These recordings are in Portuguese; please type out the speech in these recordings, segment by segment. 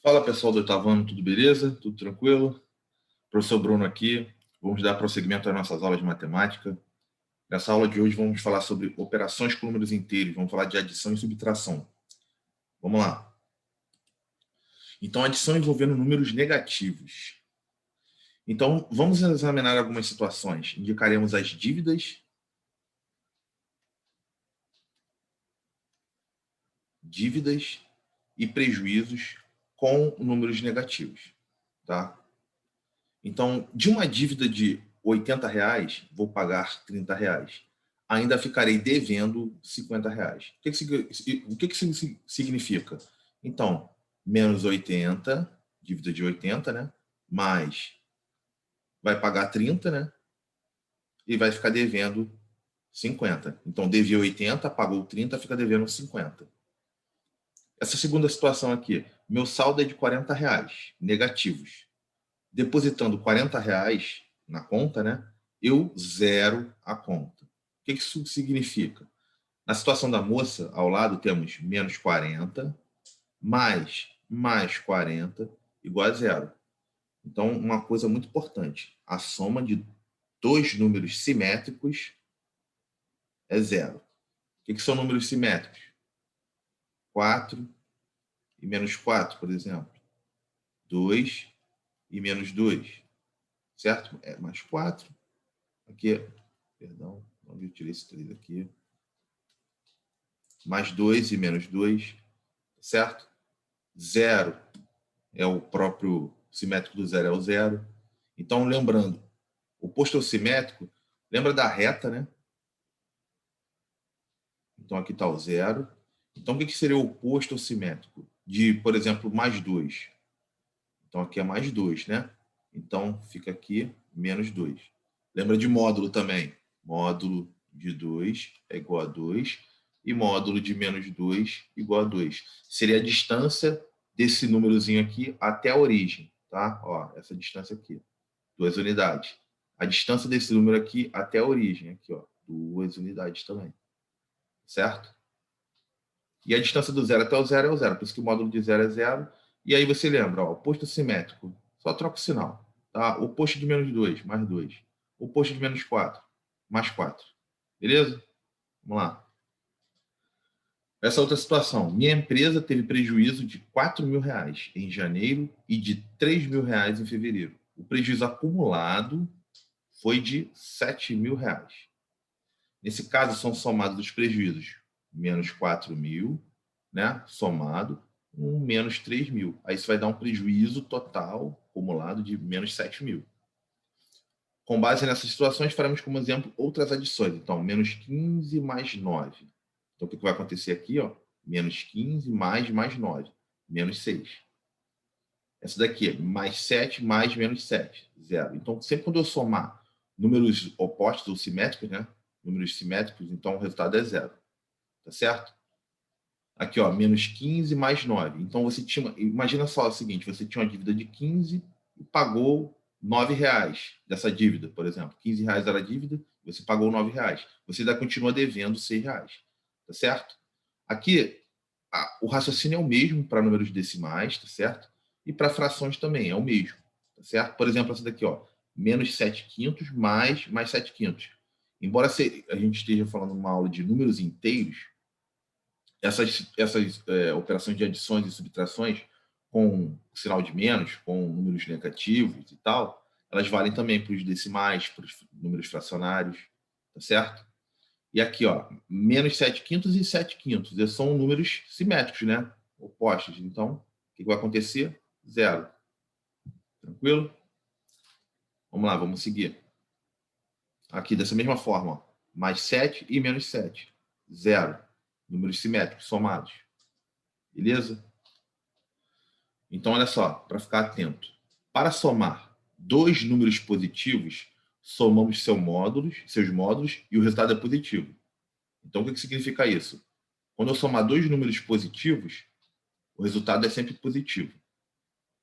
Fala pessoal do oitavo ano, tudo beleza? Tudo tranquilo? Professor Bruno aqui. Vamos dar prosseguimento às nossas aulas de matemática. Nessa aula de hoje vamos falar sobre operações com números inteiros. Vamos falar de adição e subtração. Vamos lá. Então, adição envolvendo números negativos. Então, vamos examinar algumas situações. Indicaremos as dívidas e prejuízos com números negativos, tá? Então, de uma dívida de R$ 80, vou pagar R$ 30. Ainda ficarei devendo R$ 50. O que isso significa? Então, menos 80, dívida de 80, né? Mais vai pagar 30, né? E vai ficar devendo 50. Então, devia 80, pagou 30, fica devendo 50. Essa segunda situação aqui, meu saldo é de R$ 40, negativos. Depositando R$ 40 na conta, né, eu zero a conta. O que isso significa? Na situação da moça, ao lado temos menos 40, mais 40, igual a zero. Então, uma coisa muito importante, a soma de dois números simétricos é zero. O que são números simétricos? 4 e menos 4, por exemplo. 2 e menos 2, certo? É mais 4. Aqui, perdão, onde eu tirei esse 3 aqui. Mais 2 e menos 2, certo? 0 é o próprio simétrico do zero, é o zero. Então, lembrando, oposto ao simétrico, lembra da reta, né? Então, aqui está o zero. Então, o que seria o oposto ao simétrico? De, por exemplo, mais 2. Então, aqui é mais 2, né? Então, fica aqui menos 2. Lembra de módulo também. Módulo de 2 é igual a 2. E módulo de menos 2 igual a 2. Seria a distância desse númerozinho aqui até a origem. Tá? Ó, essa distância aqui. 2 unidades. A distância desse número aqui até a origem. Aqui, ó, 2 unidades também. Certo? E a distância do zero até o zero é o zero. Por isso que o módulo de zero é zero. E aí você lembra, ó, oposto simétrico. Só troca o sinal. Tá? Oposto de menos 2, mais 2. Oposto de menos 4, mais 4. Beleza? Vamos lá. Essa outra situação. Minha empresa teve prejuízo de R$ 4.000 em janeiro e de R$ 3.000 em fevereiro. O prejuízo acumulado foi de R$ 7.000. Nesse caso, são somados os prejuízos menos 4.000, né? Somado, menos 3.000. Aí isso vai dar um prejuízo total acumulado de menos 7.000. Com base nessas situações, faremos como exemplo outras adições. Então, menos 15 mais 9. Então, o que vai acontecer aqui? Ó? Menos 15 mais 9. Menos 6. Essa daqui é mais 7 mais menos 7. Zero. Então, sempre quando eu somar números opostos ou simétricos, né? Números simétricos, então o resultado é zero. Tá certo? Aqui, ó, menos 15 mais 9. Então, você tinha... Imagina só o seguinte, você tinha uma dívida de 15 e pagou R$ 9 dessa dívida, por exemplo. R$ 15 era a dívida, você pagou R$ 9. Você ainda continua devendo R$ 6. Tá certo? Aqui, o raciocínio é o mesmo para números decimais, tá certo? E para frações também, é o mesmo. Tá certo? Por exemplo, essa daqui, ó, menos 7/5 mais 7/5. Embora a gente esteja falando numa aula de números inteiros, essas operações de adições e subtrações com sinal de menos, com números negativos e tal, elas valem também para os decimais, para os números fracionários, tá certo? E aqui, ó, menos 7/5 e 7/5. Eles são números simétricos, né? Opostos. Então, o que vai acontecer? Zero. Tranquilo? Vamos lá, vamos seguir. Aqui, dessa mesma forma, ó, mais 7 e menos 7. Zero. Números simétricos somados. Beleza? Então, olha só, para ficar atento. Para somar dois números positivos, somamos seus módulos e o resultado é positivo. Então, o que significa isso? Quando eu somar dois números positivos, o resultado é sempre positivo.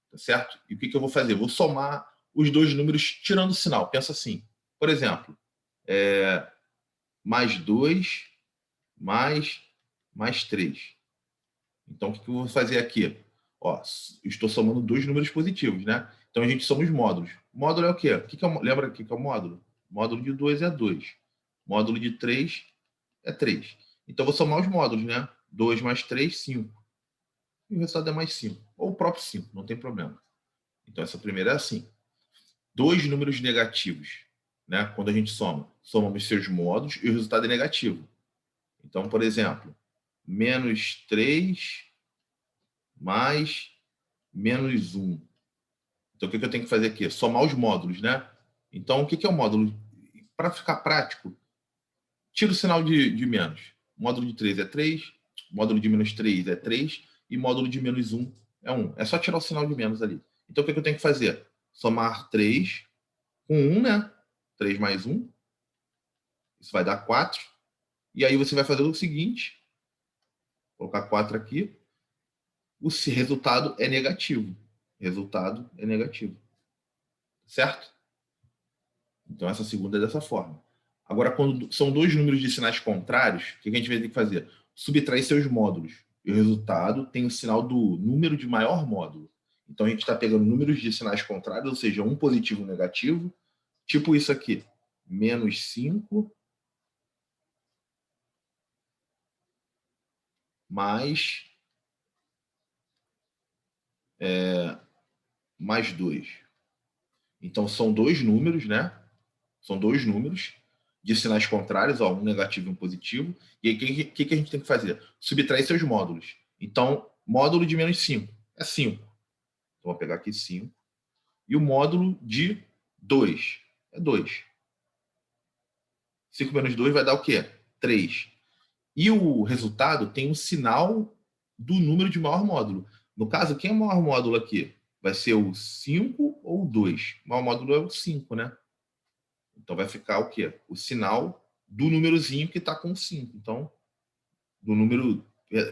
Tá certo? E o que eu vou fazer? Vou somar os dois números tirando o sinal. Pensa assim. Por exemplo, mais 2 mais 3. Então, o que eu vou fazer aqui? Ó, estou somando dois números positivos, né? Então a gente soma os módulos. Módulo é o quê? Lembra o que é o módulo? Módulo de 2 é 2. Módulo de 3 é 3. Então eu vou somar os módulos, né? 2 mais 3, 5. E o resultado é mais 5. Ou o próprio 5, não tem problema. Então essa primeira é assim. Dois números negativos, né? Quando a gente somamos seus módulos e o resultado é negativo. Então, por exemplo, menos 3 mais menos 1. Então, o que eu tenho que fazer aqui? Somar os módulos, né? Então, o que é o módulo? Para ficar prático, tira o sinal de menos. Módulo de 3 é 3, módulo de menos 3 é 3 e módulo de menos 1 é 1. É só tirar o sinal de menos ali. Então, o que eu tenho que fazer? Somar 3 com 1, né? 3 mais 1. Isso vai dar 4. E aí você vai fazer o seguinte. Vou colocar 4 aqui. O resultado é negativo. Resultado é negativo. Certo? Então, essa segunda é dessa forma. Agora, quando são dois números de sinais contrários, o que a gente vai ter que fazer? Subtrair seus módulos. E o resultado tem o sinal do número de maior módulo. Então, a gente está pegando números de sinais contrários, ou seja, um positivo e um negativo, tipo isso aqui. Menos 5 mais 2. Então, são dois números, né? São dois números de sinais contrários, ó, um negativo e um positivo. E aí, o que a gente tem que fazer? Subtrair seus módulos. Então, módulo de menos 5 é 5. Então, vou pegar aqui 5. E o módulo de 2 é 2. 5 menos 2 vai dar o quê? 3. E o resultado tem um sinal do número de maior módulo. No caso, quem é o maior módulo aqui? Vai ser o 5 ou o 2? O maior módulo é o 5, né? Então vai ficar o quê? O sinal do númerozinho que está com 5. Então, do número,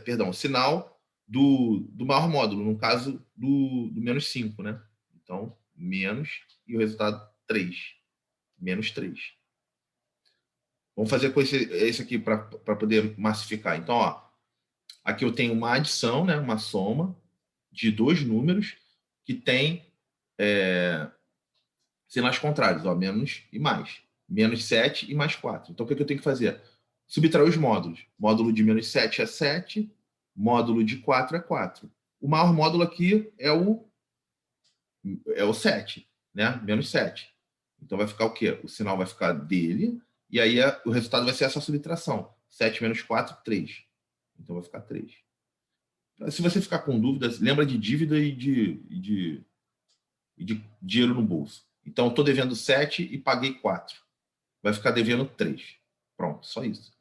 perdão, o sinal do maior módulo, no caso do menos 5, né? Então, menos e o resultado 3. Menos 3. Vamos fazer com esse aqui para poder massificar. Então, ó, aqui eu tenho uma adição, né? Uma soma de dois números que tem sinais contrários, ó, menos e mais. Menos 7 e mais 4. Então, o que eu tenho que fazer? Subtrair os módulos. Módulo de menos 7 é 7, módulo de 4 é 4. O maior módulo aqui é o 7, né? Menos 7. Então, vai ficar o quê? O sinal vai ficar dele, e aí o resultado vai ser essa subtração. 7 menos 4, 3. Então, vai ficar 3. Se você ficar com dúvidas, lembra de dívida e de dinheiro no bolso. Então, estou devendo 7 e paguei 4. Vai ficar devendo 3. Pronto, só isso.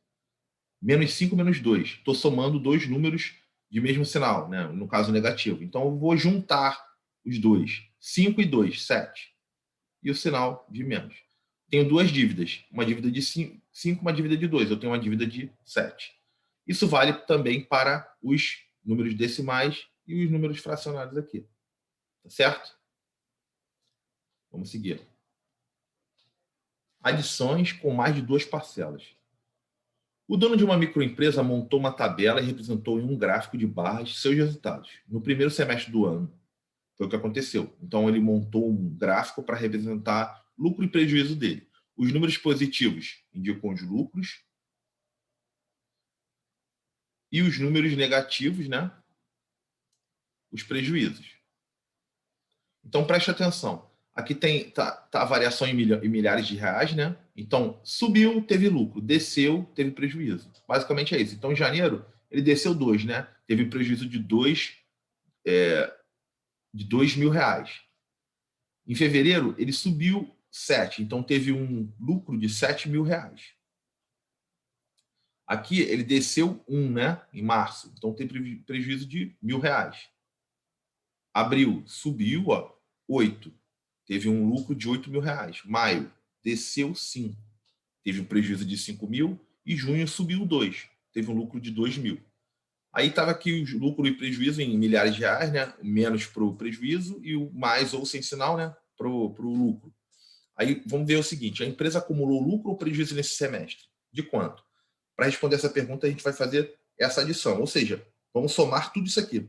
Menos 5 menos 2. Estou somando dois números de mesmo sinal, né? No caso negativo. Então, eu vou juntar os dois. 5 e 2, 7. E o sinal de menos. Tenho duas dívidas. Uma dívida de 5 e uma dívida de 2. Eu tenho uma dívida de 7. Isso vale também para os números decimais e os números fracionários aqui. Tá certo? Vamos seguir. Adições com mais de duas parcelas. O dono de uma microempresa montou uma tabela e representou em um gráfico de barras seus resultados no primeiro semestre do ano. Foi o que aconteceu. Então, ele montou um gráfico para representar lucro e prejuízo dele. Os números positivos indicam os lucros e os números negativos, né, os prejuízos. Então, preste atenção. Aqui tá a variação em milhares de reais, né? Então, subiu, teve lucro. Desceu, teve prejuízo. Basicamente é isso. Então, em janeiro, ele desceu 2, né? Teve prejuízo de 2 mil reais. Em fevereiro, ele subiu 7. Então, teve um lucro de 7 mil reais. Aqui, ele desceu 1, né? Em março. Então, teve prejuízo de R$ 1.000. Abril, subiu, ó, 8. Teve um lucro de R$ 8.000. Maio, desceu 5. Teve um prejuízo de 5 mil. E junho subiu 2. Teve um lucro de 2 mil. Aí estava aqui o lucro e prejuízo em milhares de reais, né? Menos para o prejuízo e o mais ou sem sinal, né? Para o lucro. Aí vamos ver o seguinte: a empresa acumulou lucro ou prejuízo nesse semestre? De quanto? Para responder essa pergunta, a gente vai fazer essa adição. Ou seja, vamos somar tudo isso aqui.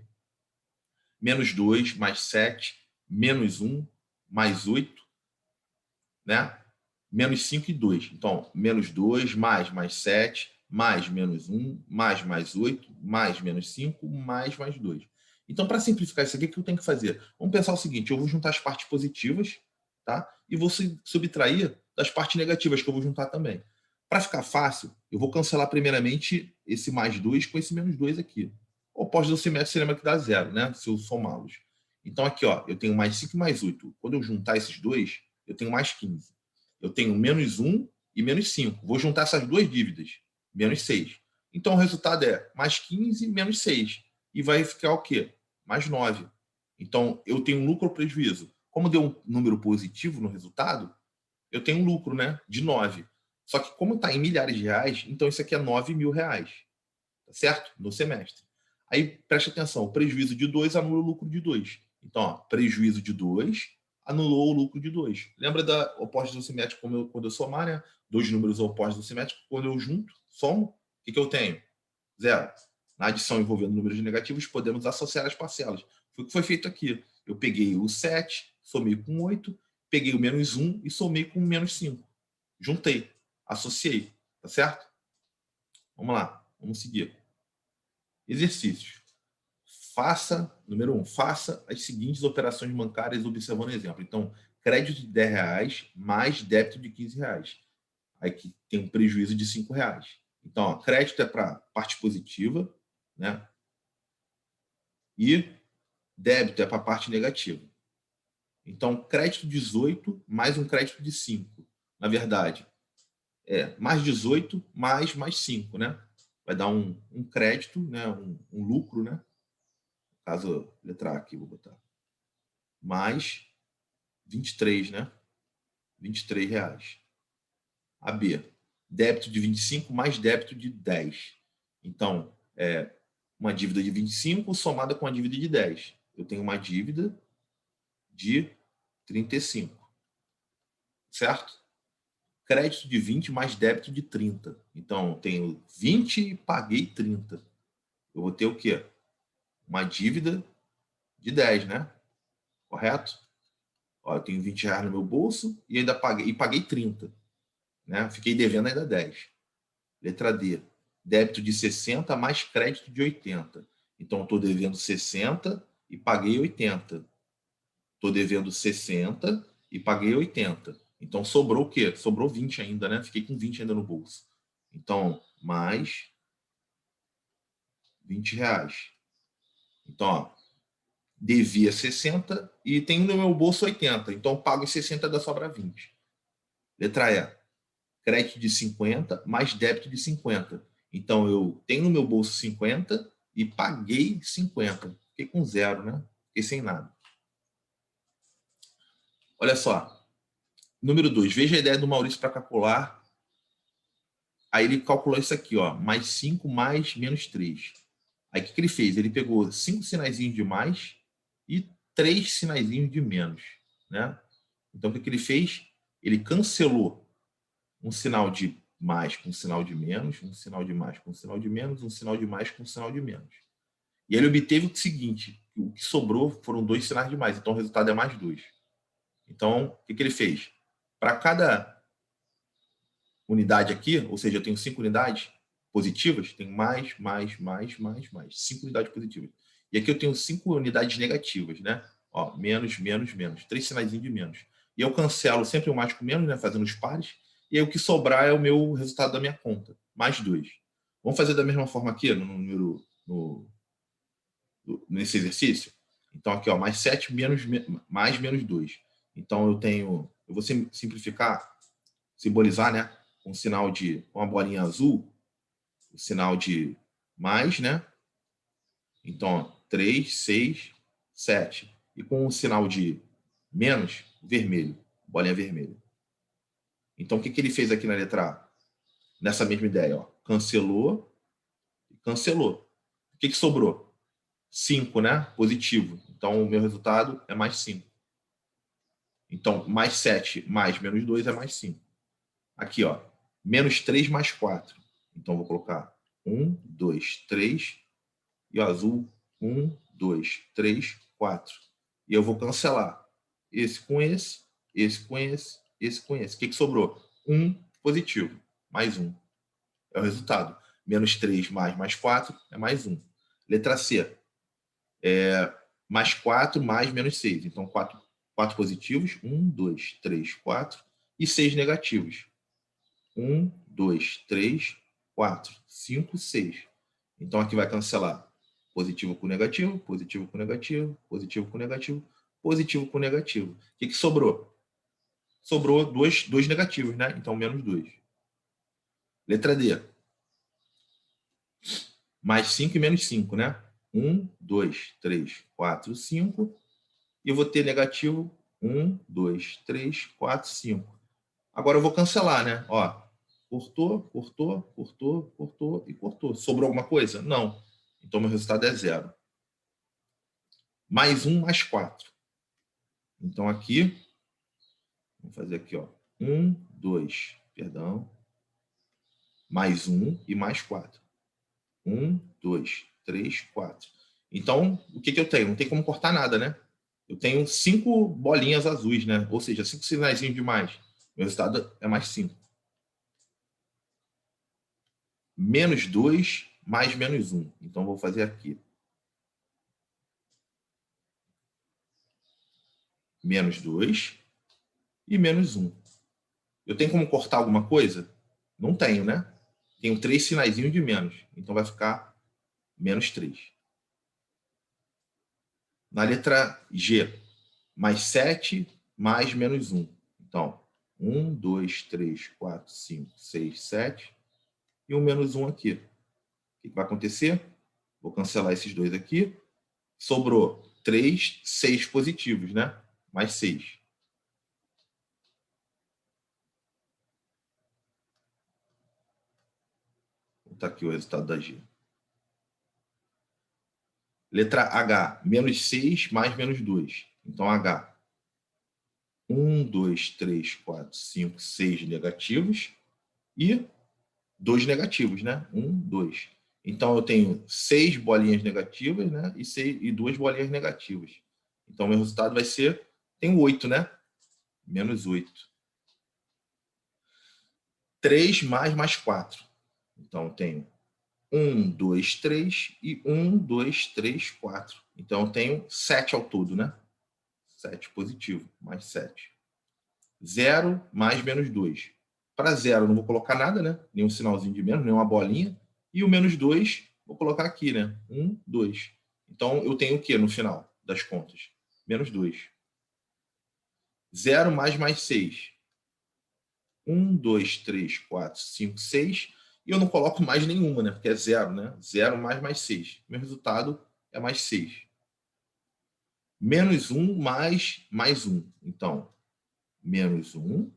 menos 2, mais 7, menos 1, mais 8, né? Menos 5 e 2. Então, menos 2, mais 7, mais menos 1, mais 8, mais menos 5, mais 2. Então, para simplificar isso aqui, o que eu tenho que fazer? Vamos pensar o seguinte, eu vou juntar as partes positivas, tá? E vou subtrair das partes negativas, que eu vou juntar também. Para ficar fácil, eu vou cancelar primeiramente esse mais 2 com esse menos 2 aqui. O oposto do simétrico, você lembra que dá zero, né? Se eu somá-los. Então, aqui, ó, eu tenho mais 5 e mais 8. Quando eu juntar esses dois, eu tenho mais 15. Eu tenho menos 1 e menos 5. Vou juntar essas duas dívidas, menos 6. Então, o resultado é mais 15 menos 6. E vai ficar o quê? Mais 9. Então, eu tenho lucro ou prejuízo. Como deu um número positivo no resultado, eu tenho um lucro, né, de 9. Só que como está em milhares de reais, então isso aqui é 9 mil reais. Tá certo? No semestre. Aí, preste atenção, o prejuízo de 2 anula o lucro de 2. Então, ó, prejuízo de 2 anulou o lucro de 2. Lembra da oposta do simétrico quando eu somar, né? Dois números opostos do simétrico, quando eu junto, somo, o que eu tenho? Zero. Na adição envolvendo números negativos, podemos associar as parcelas. Foi o que foi feito aqui. Eu peguei o 7, somei com 8, peguei o menos 1 e somei com o menos 5. Juntei, associei, tá certo? Vamos lá, vamos seguir. Exercícios. Número 1, faça as seguintes operações bancárias observando o exemplo. Então, crédito de R$10 mais débito de R$15. Aí que tem um prejuízo de R$5. Então, ó, crédito é para parte positiva, né? E débito é para a parte negativa. Então, crédito 18 mais um crédito de 5. Na verdade, é mais 18 mais 5, né? Vai dar um crédito, né? Um lucro, né? Caso letra A aqui, vou botar. Mais 23, né? R$23. A B, débito de 25 mais débito de 10. Então, é uma dívida de 25 somada com a dívida de 10. Eu tenho uma dívida de 35. Certo? Crédito de 20 mais débito de 30. Então, eu tenho 20 e paguei 30. Eu vou ter o quê? Uma dívida de 10, né? Correto? Ó, eu tenho R$20 no meu bolso e ainda paguei 30. Né? Fiquei devendo ainda 10. Letra D, débito de 60 mais crédito de 80. Então, estou devendo 60 e paguei 80. Estou devendo 60 e paguei 80. Então, sobrou o quê? Sobrou 20 ainda, né? Fiquei com 20 ainda no bolso. Então, mais R$20. Então, ó, devia 60 e tenho no meu bolso 80. Então, pago os 60 da sobra 20. Letra E, crédito de 50 mais débito de 50. Então, eu tenho no meu bolso 50 e paguei 50. Fiquei com zero, né? Fiquei sem nada. Olha só. Número 2. Veja a ideia do Maurício para calcular. Aí ele calculou isso aqui, ó. Mais 5 mais menos 3. Aí o que ele fez? Ele pegou 5 sinaizinhos de mais e 3 sinaizinhos de menos, né? Então, o que ele fez? Ele cancelou um sinal de mais com um sinal de menos, um sinal de mais com um sinal de menos, um sinal de mais com um sinal de menos. E ele obteve o seguinte, o que sobrou foram 2 sinais de mais, então o resultado é mais 2. Então, o que ele fez? Para cada unidade aqui, ou seja, eu tenho 5 unidades positivas, tenho mais, 5 unidades positivas. E aqui eu tenho 5 unidades negativas, né? Ó, menos, 3 sinais de menos. E eu cancelo sempre o mais com menos, né? Fazendo os pares. E aí o que sobrar é o meu resultado da minha conta, mais 2. Vamos fazer da mesma forma aqui nesse exercício? Então aqui, ó, mais 7 mais menos 2. Então eu vou simplificar, simbolizar, né? Um sinal de uma bolinha azul, o sinal de mais, né? Então, 3, 6, 7. E com o sinal de menos, vermelho, bolinha vermelha. Então, o que ele fez aqui na letra A? Nessa mesma ideia, ó. Cancelou e cancelou. O que sobrou? 5, né? Positivo. Então, o meu resultado é mais 5. Então, mais 7 mais menos 2 é mais 5. Aqui, ó. Menos 3 mais 4. Então, vou colocar 1, 2, 3. E o azul, 1, 2, 3, 4. E eu vou cancelar esse com esse, esse com esse, esse com esse. O que sobrou? 1 positivo, mais 1. É o resultado. Menos 3 mais 4 é mais 1. Letra C. Mais 4 mais menos 6. Então, 4 positivos. 1, 2, 3, 4. E 6 negativos. 1, 2, 3, 4, 5, 6. Então, aqui vai cancelar positivo com negativo, positivo com negativo, positivo com negativo, positivo com negativo. O que sobrou? Sobrou dois negativos, né? Então, menos 2. Letra D. Mais 5 e menos 5, né? 1, 2, 3, 4, 5. E eu vou ter negativo 1, 2, 3, 4, 5. Agora eu vou cancelar, né? Ó, cortou, cortou, cortou, cortou e cortou. Sobrou alguma coisa? Não. Então, meu resultado é 0. Mais 1 mais 4. Então, aqui, vamos fazer aqui, ó. 1, 2, perdão. Mais 1 e mais 4. 1, 2, 3, 4. Então, o que eu tenho? Não tem como cortar nada, né? Eu tenho 5 bolinhas azuis, né? Ou seja, 5 sinaizinhos de mais. Meu resultado é mais 5. Menos 2 mais menos 1. Então, vou fazer aqui. Menos 2 e menos 1. Eu tenho como cortar alguma coisa? Não tenho, né? Tenho 3 sinaizinhos de menos. Então, vai ficar menos 3. Na letra G, mais 7 mais menos 1. Então, 1, 2, 3, 4, 5, 6, 7. E um menos 1 aqui. O que vai acontecer? Vou cancelar esses dois aqui. Sobrou 3, 6 positivos, né? Mais 6. Vou botar aqui o resultado da G. Letra H, menos 6 mais menos 2. Então, H. 1, 2, 3, 4, 5, 6 negativos e 2 negativos, né? 1, 2. Então, eu tenho 6 bolinhas negativas, né? E 2 bolinhas negativas. Então, meu resultado vai ser... Tem 8, né? Menos 8. 3 mais 4. Então, eu tenho 1, 2, 3 e 1, 2, 3, 4. Então, eu tenho 7 ao todo, né? 7 positivo, mais 7. 0 mais menos 2. Para 0, não vou colocar nada, né? Nenhum sinalzinho de menos, nenhuma bolinha. E o menos 2, vou colocar aqui, né? 1, 2. Então, eu tenho o quê no final das contas? Menos 2. 0 mais 6. 1, 2, 3, 4, 5, 6. E eu não coloco mais nenhuma, né? Porque é 0, né? 0 mais 6. Meu resultado é mais 6. Menos 1 mais 1. Então, menos 1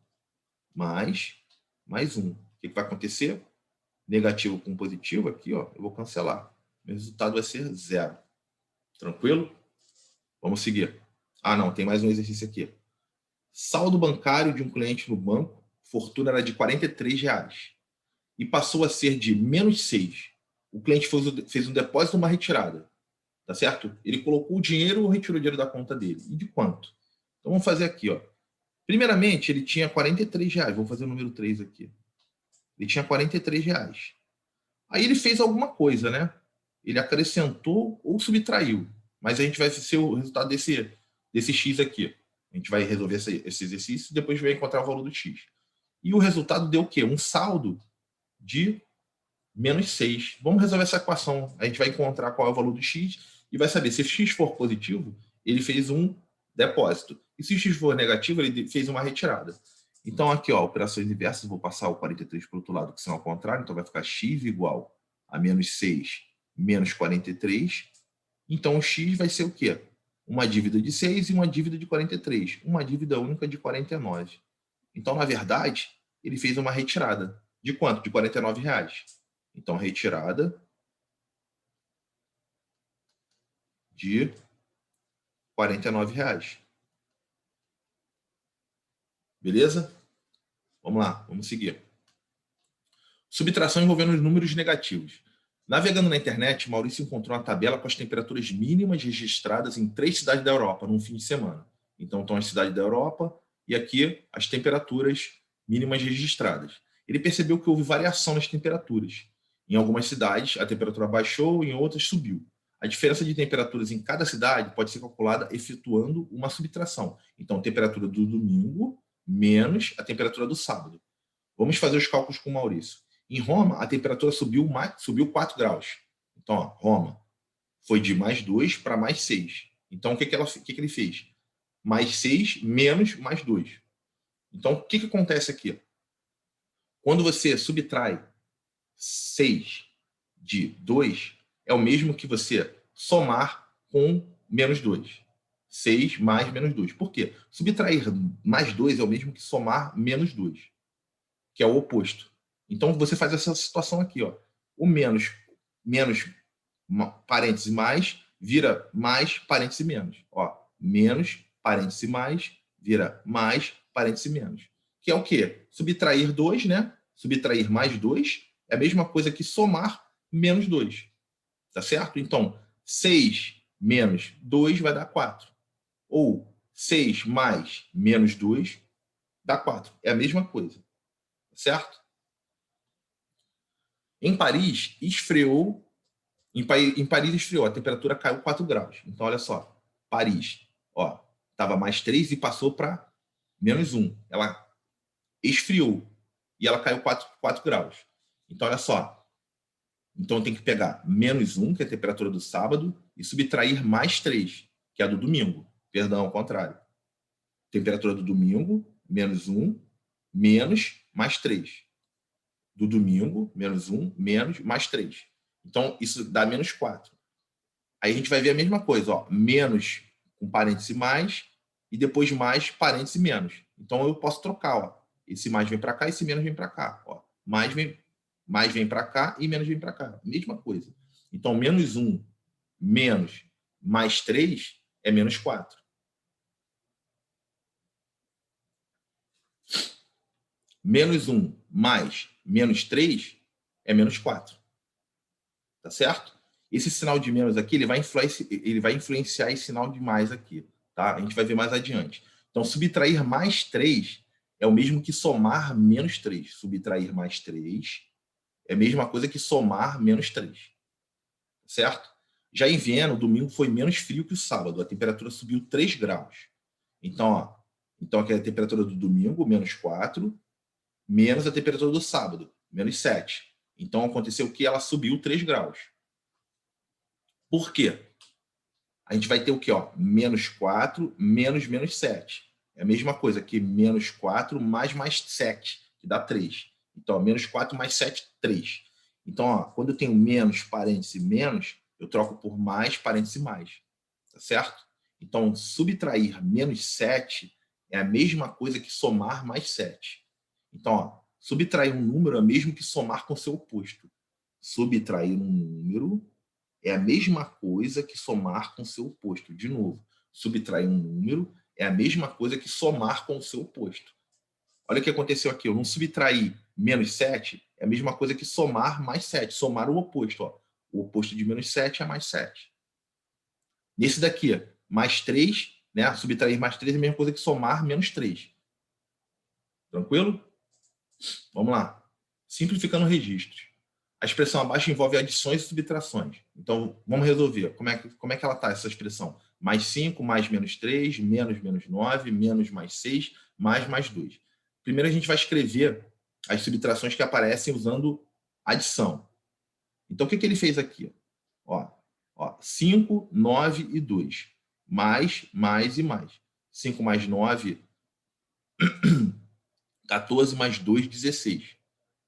mais 1. O que vai acontecer? Negativo com positivo aqui, ó, eu vou cancelar. Meu resultado vai ser 0. Tranquilo? Vamos seguir. Ah, não, tem mais um exercício aqui. Saldo bancário de um cliente no banco, fortuna era de R$43 e passou a ser de menos 6. O cliente fez um depósito ou uma retirada, tá certo? Ele colocou o dinheiro ou retirou o dinheiro da conta dele. E de quanto? Então vamos fazer aqui, ó. Primeiramente, ele tinha R$43. Vou fazer o número 3 aqui. Ele tinha R$43. Aí ele fez alguma coisa, né? Ele acrescentou ou subtraiu. Mas a gente vai ser o resultado desse X aqui. A gente vai resolver esse exercício e depois vai encontrar o valor do X. E o resultado deu o quê? Um saldo de menos 6. Vamos resolver essa equação. A gente vai encontrar qual é o valor do X e vai saber se o X for positivo, ele fez um depósito. E se o X for negativo, ele fez uma retirada. Então, aqui, ó, operações inversas, vou passar o 43 para o outro lado, que são ao contrário. Então, vai ficar x igual a menos 6 menos 43. Então, o x vai ser o quê? Uma dívida de 6 e uma dívida de 43. Uma dívida única de 49. Então, na verdade, ele fez uma retirada. De quanto? De R$49. Então, retirada de R$49. Beleza? Vamos lá, vamos seguir. Subtração envolvendo os números negativos. Navegando na internet, Maurício encontrou uma tabela com as temperaturas mínimas registradas em 3 cidades da Europa num fim de semana. Então, estão as cidades da Europa e aqui as temperaturas mínimas registradas. Ele percebeu que houve variação nas temperaturas. Em algumas cidades, a temperatura baixou, em outras subiu. A diferença de temperaturas em cada cidade pode ser calculada efetuando uma subtração. Então, temperatura do domingo menos a temperatura do sábado. Vamos fazer os cálculos com o Maurício. Em Roma, a temperatura subiu 4 graus. Então, ó, Roma foi de mais 2 para mais 6. Então, o que ele fez? Mais 6 menos mais 2. Então, o que acontece aqui? Quando você subtrai 6 de 2, é o mesmo que você somar com menos 2. 6 mais menos 2. Por quê? Subtrair mais 2 é o mesmo que somar menos 2, que é o oposto. Então, você faz essa situação aqui, ó. O menos, parêntese mais, vira mais, parêntese menos. Ó, menos, parêntese mais, vira mais, parêntese menos. Que é o quê? Subtrair 2, né? Subtrair mais 2 é a mesma coisa que somar menos 2. Tá certo? Então, 6 menos 2 vai dar 4. Ou 6 mais menos 2 dá 4. É a mesma coisa. Certo? Em Paris, esfriou. Em Paris esfriou, a temperatura caiu 4 graus. Então, olha só. Paris, ó, estava mais 3 e passou para menos 1. Ela esfriou e ela caiu 4 graus. Então, olha só. Então, tem que pegar menos 1, que é a temperatura do sábado, e subtrair mais 3, que é a do domingo. Perdão, ao contrário. Temperatura do domingo, menos 1, menos mais 3. Do domingo, menos 1, menos mais 3. Então, isso dá menos 4. Aí a gente vai ver a mesma coisa, ó, menos com parêntese mais e depois mais parêntese menos. Então, eu posso trocar, ó. Esse mais vem para cá, esse menos vem para cá. Ó. Mais vem para cá e menos vem para cá. Mesma coisa. Então, menos 1 menos mais 3 é menos 4. Menos 1 mais menos 3 é menos 4. Tá certo? Esse sinal de menos aqui, ele vai influenciar esse sinal de mais aqui. Tá? A gente vai ver mais adiante. Então, subtrair mais 3 é o mesmo que somar menos 3. Subtrair mais 3 é a mesma coisa que somar menos 3. Certo? Já em Viena, o domingo foi menos frio que o sábado. A temperatura subiu 3 graus. Então, ó, então aqui é a temperatura do domingo, menos 4, menos a temperatura do sábado, menos 7. Então, aconteceu que ela subiu 3 graus. Por quê? A gente vai ter o quê? Ó? Menos 4, menos 7. É a mesma coisa que menos 4 mais 7, que dá 3. Então, ó, menos 4 mais 7, 3. Então, ó, quando eu tenho menos, parêntese, menos, eu troco por mais, parêntese, mais. Tá certo? Então, subtrair menos 7 é a mesma coisa que somar mais 7. Então, ó, subtrair um número é o mesmo que somar com seu oposto. Subtrair um número é a mesma coisa que somar com seu oposto. De novo, subtrair um número é a mesma coisa que somar com o seu oposto. Olha o que aconteceu aqui. Eu não subtrair menos 7 é a mesma coisa que somar mais 7. Somar o oposto. Ó. O oposto de menos 7 é mais 7. Nesse daqui, mais 3, né? Subtrair mais 3 é a mesma coisa que somar menos 3. Tranquilo? Vamos lá. Simplificando registros. A expressão abaixo envolve adições e subtrações. Então, vamos resolver. Como é que ela está, essa expressão? Mais 5, mais menos 3, menos menos 9, menos mais 6, mais 2. Primeiro, a gente vai escrever as subtrações que aparecem usando adição. Então, o que ele fez aqui? Ó, 5, 9 e 2. Mais e mais. 5 mais 9, 14 mais 2, 16.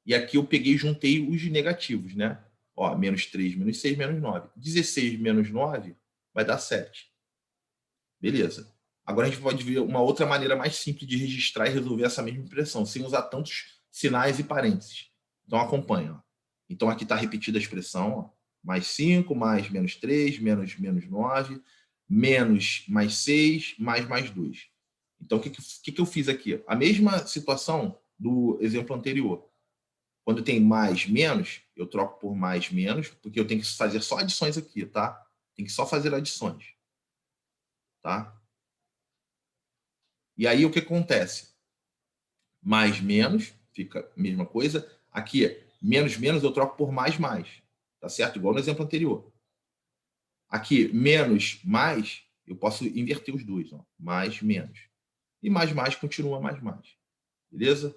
E aqui eu peguei e juntei os negativos, né? Ó, menos 3, menos 6, menos 9. 16 menos 9 vai dar 7. Beleza. Agora a gente pode ver uma outra maneira mais simples de registrar e resolver essa mesma expressão, sem usar tantos sinais e parênteses. Então acompanha. Ó. Então aqui está repetida a expressão. Ó. Mais 5, mais menos 3, menos 9, menos mais 6, mais 2. Então o que eu fiz aqui? A mesma situação do exemplo anterior. Quando tem mais, menos, eu troco por mais, menos, porque eu tenho que fazer só adições aqui, tá? Tem que só fazer adições, tá? E aí, o que acontece? Mais, menos, fica a mesma coisa. Aqui, menos, menos, eu troco por mais, mais. Tá certo? Igual no exemplo anterior. Aqui, menos, mais, eu posso inverter os dois. Ó. Mais, menos. E mais, mais, continua mais, mais. Beleza?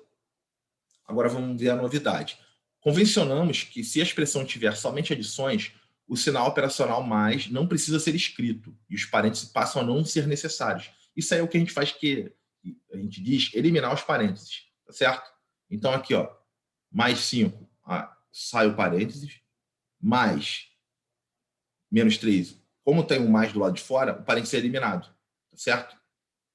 Agora vamos ver a novidade. Convencionamos que se a expressão tiver somente adições, o sinal operacional mais não precisa ser escrito e os parênteses passam a não ser necessários. Isso aí é o que a gente faz que a gente diz eliminar os parênteses, tá certo? Então aqui, ó, mais 5, sai o parênteses, mais menos 3. Como tem um mais do lado de fora, o parênteses é eliminado, tá certo?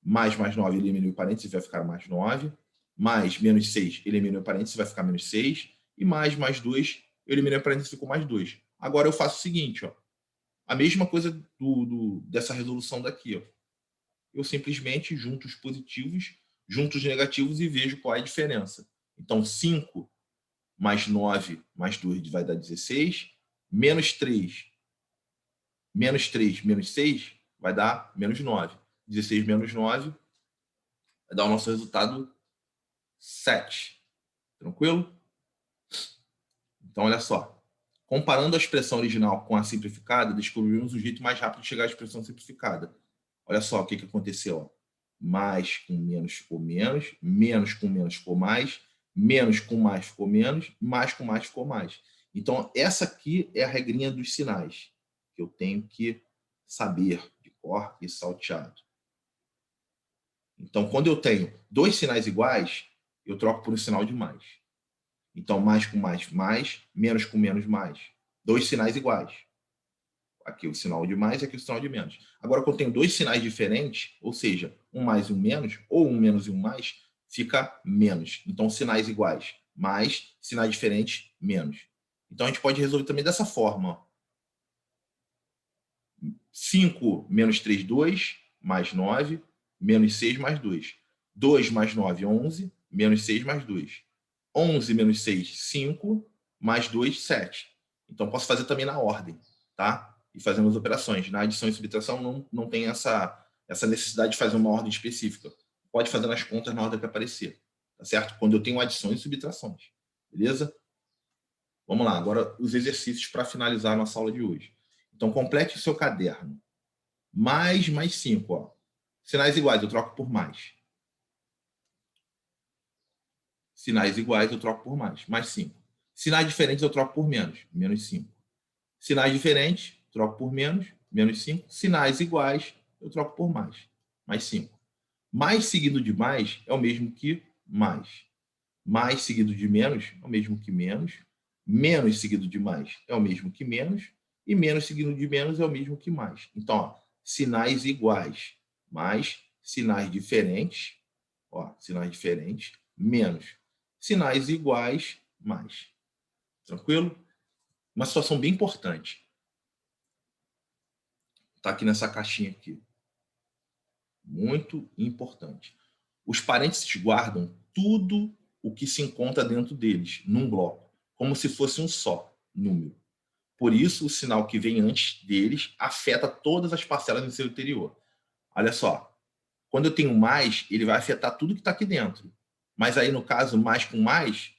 Mais 9, elimina o parênteses, vai ficar mais 9. Mais menos 6, elimina o parênteses, vai ficar menos 6. E mais 2, eu eliminei o parênteses, ficou mais 2. Agora eu faço o seguinte, ó. A mesma coisa dessa resolução daqui, ó. Eu simplesmente junto os positivos, junto os negativos e vejo qual é a diferença. Então, 5 mais 9 mais 2 vai dar 16. Menos 3, menos 6 vai dar menos 9. 16 menos 9 vai dar o nosso resultado 7. Tranquilo? Então, olha só. Comparando a expressão original com a simplificada, descobrimos o jeito mais rápido de chegar à expressão simplificada. Olha só o que aconteceu. Ó. Mais com menos ficou menos com menos ficou mais com mais ficou menos com mais ficou mais. Então, essa aqui é a regrinha dos sinais que eu tenho que saber de cor e salteado. Então, quando eu tenho dois sinais iguais, eu troco por um sinal de mais. Então, mais com mais, mais. Menos com menos, mais. Dois sinais iguais. Aqui o sinal de mais e aqui o sinal de menos. Agora, quando eu tenho dois sinais diferentes, ou seja, um mais e um menos, ou um menos e um mais, fica menos. Então, sinais iguais, mais. Sinais diferentes, menos. Então, a gente pode resolver também dessa forma. 5 menos 3, 2, mais 9, menos 6, mais 2. 2 mais 9, 11, menos 6, mais 2. 11 menos 6, 5, mais 2, 7. Então, posso fazer também na ordem, tá? E fazendo as operações. Na adição e subtração não tem essa necessidade de fazer uma ordem específica. Pode fazer nas contas na ordem que aparecer, tá certo? Quando eu tenho adições e subtrações, beleza? Vamos lá, agora os exercícios para finalizar a nossa aula de hoje. Então, complete o seu caderno. Mais 5, ó. Sinais iguais, eu troco por mais. Sinais iguais, eu troco por mais. Mais 5. Sinais diferentes, eu troco por menos. Menos 5. Sinais diferentes, troco por menos. Menos 5. Sinais iguais, eu troco por mais. Mais 5. Mais seguido de mais é o mesmo que mais. Mais seguido de menos é o mesmo que menos. Menos seguido de mais é o mesmo que menos. E menos seguido de menos é o mesmo que mais. Então, ó, sinais iguais mais sinais diferentes, ó, sinais diferentes, menos sinais iguais, mais. Tranquilo? Uma situação bem importante. Está aqui nessa caixinha aqui. Muito importante. Os parênteses guardam tudo o que se encontra dentro deles, num bloco, como se fosse um só número. Por isso, o sinal que vem antes deles afeta todas as parcelas no seu interior. Olha só, quando eu tenho mais, ele vai afetar tudo que está aqui dentro. Mas aí, no caso, mais com mais,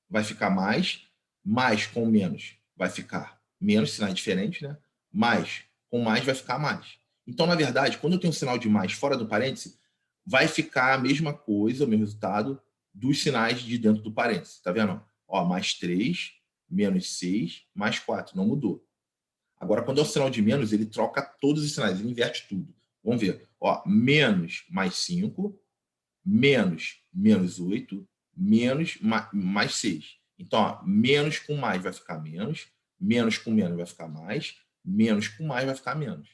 vai ficar mais com menos vai ficar menos, sinais diferentes, né? Mais com mais vai ficar mais. Então, na verdade, quando eu tenho um sinal de mais fora do parêntese, vai ficar a mesma coisa, o mesmo resultado, dos sinais de dentro do parêntese. Tá vendo? Ó, mais 3, menos 6, mais 4. Não mudou. Agora, quando é o sinal de menos, ele troca todos os sinais, ele inverte tudo. Vamos ver. Ó, menos mais 5, menos 8, menos mais 6. Então, ó, menos com mais vai ficar menos com menos vai ficar mais, menos com mais vai ficar menos.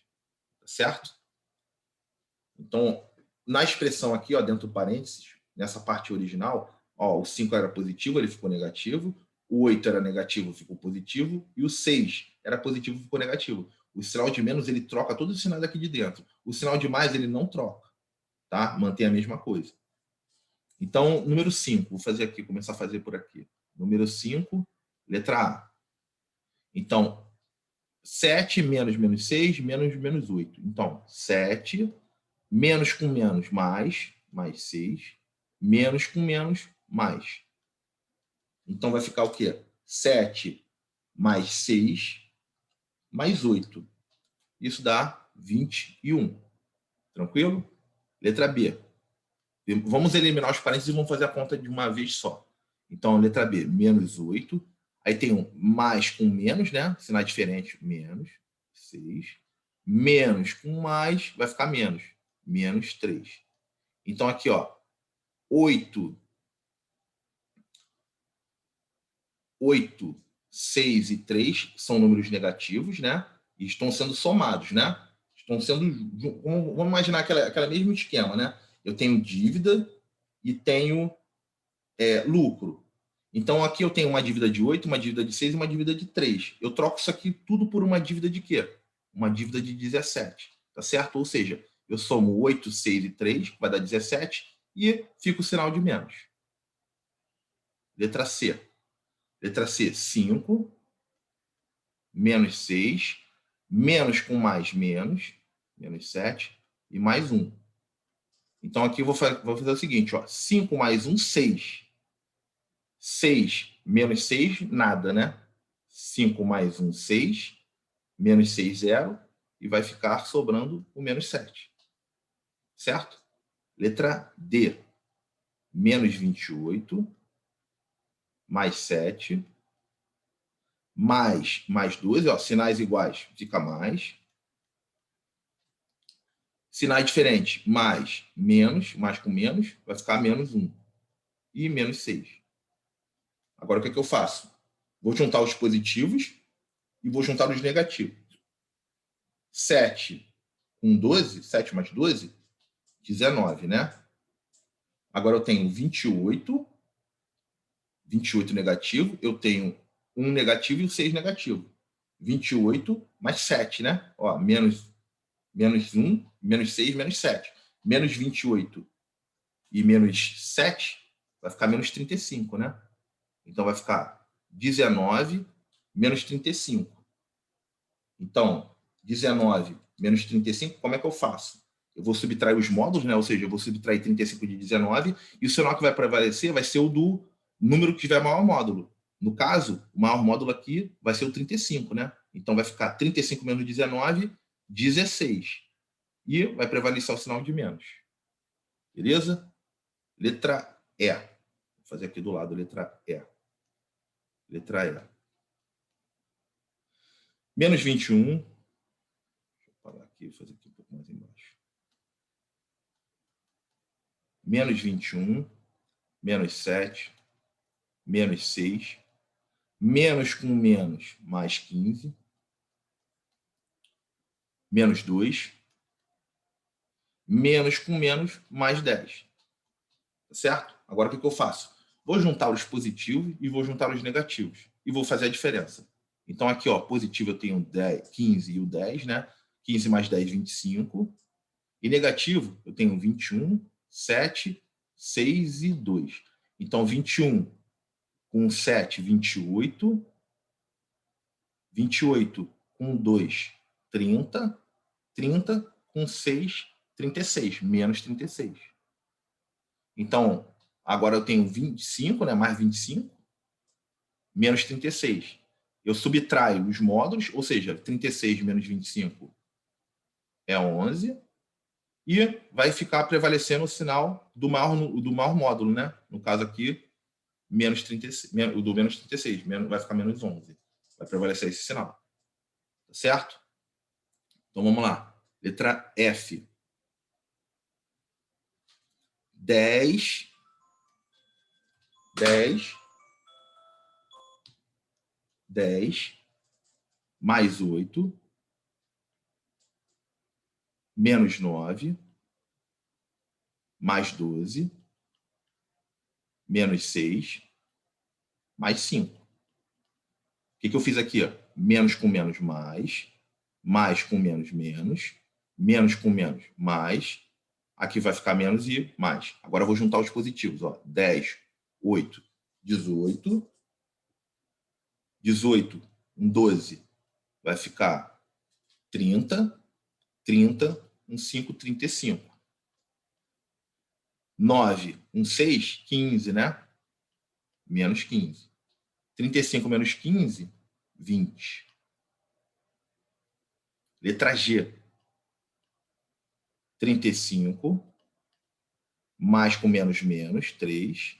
Tá certo? Então, na expressão aqui, ó, dentro do parênteses, nessa parte original, ó, o 5 era positivo, ele ficou negativo, o 8 era negativo, ficou positivo, e o 6 era positivo, ficou negativo. O sinal de menos, ele troca todos os sinais aqui de dentro. O sinal de mais, ele não troca, tá? Mantém a mesma coisa. Então, número 5, vou fazer aqui, começar a fazer por aqui. Número 5, letra A. Então, 7 menos menos 6, menos 8. Então, 7, menos com menos, mais 6, menos com menos, mais. Então, vai ficar o quê? 7 mais 6, mais 8. Isso dá 21. Tranquilo? Letra B. Vamos eliminar os parênteses e vamos fazer a conta de uma vez só. Então, letra B, menos 8. Aí tem um mais com menos, né? Sinal diferente, menos 6. Menos com mais, vai ficar menos. Menos 3. Então, aqui, ó, 8, 6 e 3 são números negativos, né? E estão sendo somados, né? Estão sendo... Vamos imaginar aquele mesmo esquema, né? Eu tenho dívida e tenho lucro. Então, aqui eu tenho uma dívida de 8, uma dívida de 6 e uma dívida de 3. Eu troco isso aqui tudo por uma dívida de quê? Uma dívida de 17. Tá certo? Ou seja, eu somo 8, 6 e 3, que vai dar 17, e fica o sinal de menos. Letra C. Letra C, 5, menos 6, menos com mais menos, menos 7, e mais 1. Então, aqui eu vou fazer o seguinte, ó, 5 mais 1, 6. 6 menos 6, nada, né? 5 mais 1, 6. Menos 6, 0. E vai ficar sobrando o menos 7. Certo? Letra D. Menos 28. Mais 7. Mais 12. Ó, sinais iguais, fica mais. Sinais diferentes, mais com menos, vai ficar menos 1. E menos 6. Agora, o que eu faço? Vou juntar os positivos e vou juntar os negativos. 7 com 12, 7 mais 12, 19, né? Agora eu tenho 28 negativo, eu tenho 1 negativo e o 6 negativo. 28 mais 7, né? Ó, menos 1, menos 6, menos 7. Menos 28 e menos 7 vai ficar menos 35, né? Então vai ficar 19 menos 35. Então, 19 menos 35, como é que eu faço? Eu vou subtrair os módulos, né? Ou seja, eu vou subtrair 35 de 19 e o sinal que vai prevalecer vai ser o do número que tiver maior módulo. No caso, o maior módulo aqui vai ser o 35, né? Então vai ficar 35 menos 19, 16. E vai prevalecer o sinal de menos. Beleza? Letra E. Vou fazer aqui do lado, letra E. Letra E. Menos 21. Deixa eu parar aqui, vou fazer aqui um pouco mais embaixo. Menos 21. Menos 7. Menos 6. Menos com menos, mais 15. Menos 2. Menos com menos, mais 10. Certo? Agora, o que eu faço? Vou juntar os positivos e vou juntar os negativos. E vou fazer a diferença. Então, aqui, ó, positivo eu tenho 10, 15 e o 10, né? 15 mais 10, 25. E negativo eu tenho 21, 7, 6 e 2. Então, 21 com 7, 28. 28 com 2, 30. 30 com 6, 36. Menos 36. Então, agora eu tenho 25, né? Mais 25. Menos 36. Eu subtraio os módulos, ou seja, 36 menos 25 é 11. E vai ficar prevalecendo o sinal do maior módulo, né? No caso aqui, menos 36, o do menos 36, vai ficar menos 11. Vai prevalecer esse sinal. Tá certo? Então vamos lá. Letra F. 10 mais 8 menos 9 mais 12 menos 6 mais 5. O que eu fiz aqui? Menos com menos, mais com menos, menos com menos, mais. Aqui vai ficar menos e mais. Agora eu vou juntar os positivos. Ó. 10, 8, 18. 18, 12 vai ficar 30. 30, 5, 35. 9, 6, 15, né? Menos 15. 35 menos 15, 20. Letra G. 35, mais com menos, 3.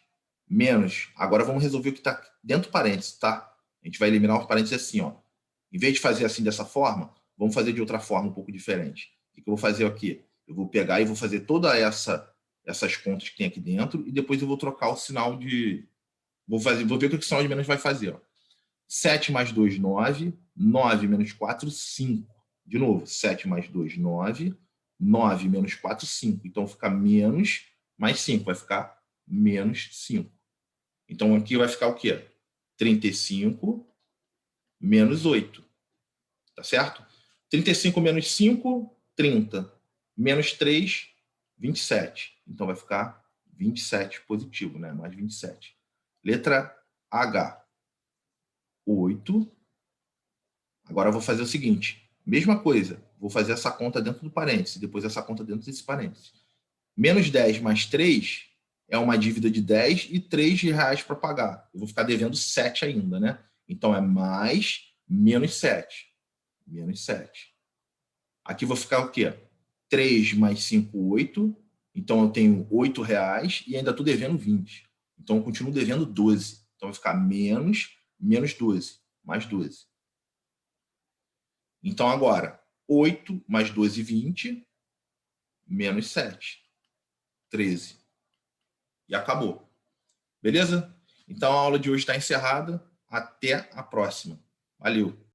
Menos, agora vamos resolver o que está dentro do parênteses, tá? A gente vai eliminar os parênteses assim, ó. Em vez de fazer assim dessa forma, vamos fazer de outra forma um pouco diferente. O que eu vou fazer aqui? Eu vou pegar e vou fazer toda essas contas que tem aqui dentro e depois eu vou trocar o sinal de... Vou ver o que o sinal de menos vai fazer, ó. 7 mais 2, 9. 9 menos 4, 5. De novo, 7 mais 2, 9. 9 menos 4, 5. Então, fica menos mais 5. Vai ficar menos 5. Então, aqui vai ficar o quê? 35 menos 8. Tá certo? 35 menos 5, 30. Menos 3, 27. Então, vai ficar 27 positivo, né? Mais 27. Letra H. 8. Agora eu vou fazer o seguinte. Mesma coisa. Vou fazer essa conta dentro do parêntese. Depois essa conta dentro desse parêntese. Menos 10 mais 3 é uma dívida de 10 e 3 reais para pagar. Eu vou ficar devendo 7 ainda, né? Então, é mais menos 7. Menos 7. Aqui vou ficar o quê? 3 mais 5, 8. Então, eu tenho 8 reais e ainda estou devendo 20. Então, eu continuo devendo 12. Então, vai ficar menos 12. Mais 12. Então, agora, 8 mais 12, 20. Menos 7. 13. E acabou. Beleza? Então, a aula de hoje está encerrada. Até a próxima. Valeu!